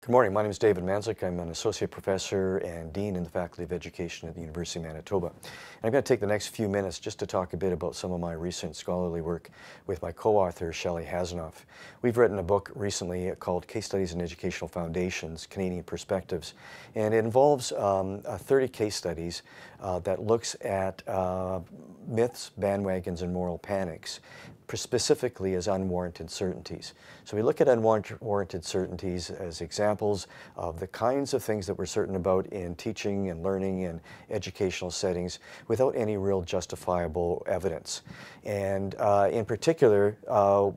Good morning. My name is David Manzik. I'm an associate professor and dean in the Faculty of Education at the University of Manitoba. And I'm going to take the next few minutes just to talk a bit about some of my recent scholarly work with my co-author, Shelley Hasanoff. We've written a book recently called Case Studies in Educational Foundations, Canadian Perspectives, and it involves 30 case studies that looks at myths, bandwagons, and moral panics, specifically as unwarranted certainties. So we look at unwarranted certainties as examples of the kinds of things that we're certain about in teaching and learning and educational settings without any real justifiable evidence. And in particular,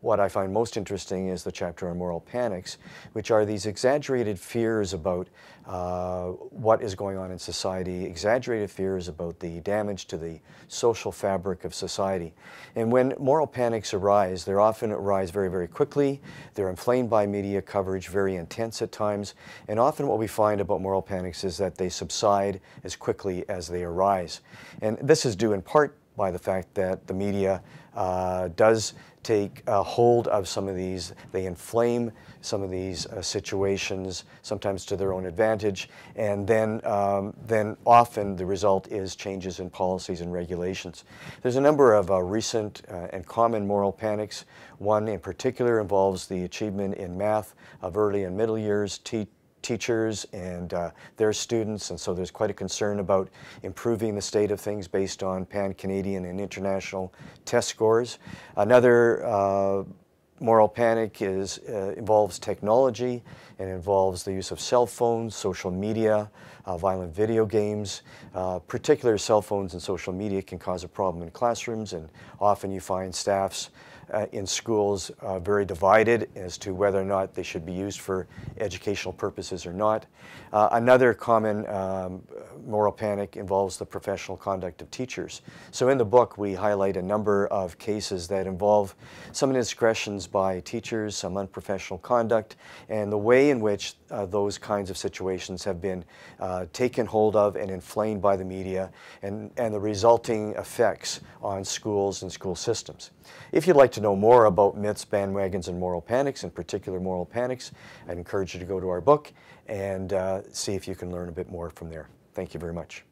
what I find most interesting is the chapter on moral panics, which are these exaggerated fears about what is going on in society, exaggerated fears about the damage to the social fabric of society. And when moral panics arise, they often arise very, very quickly. They're inflamed by media coverage, very intense at times. And often what we find about moral panics is that they subside as quickly as they arise. And this is due in part by the fact that the media does take hold of some of these. They inflame some of these situations, sometimes to their own advantage, and then often the result is changes in policies and regulations. There's a number of recent and common moral panics. One in particular involves the achievement in math of early and middle years teachers and their students, and so there's quite a concern about improving the state of things based on pan-Canadian and international test scores. Another moral panic involves technology and involves the use of cell phones, social media, violent video games. Particular cell phones and social media can cause a problem in classrooms, and often you find staffs in schools very divided as to whether or not they should be used for educational purposes or not. Another common moral panic involves the professional conduct of teachers. So in the book we highlight a number of cases that involve some indiscretions by teachers, some unprofessional conduct, and the way in which those kinds of situations have been taken hold of and inflamed by the media, and the resulting effects on schools and school systems. If you'd like to know more about myths, bandwagons, and moral panics, in particular moral panics, I'd encourage you to go to our book and see if you can learn a bit more from there. Thank you very much.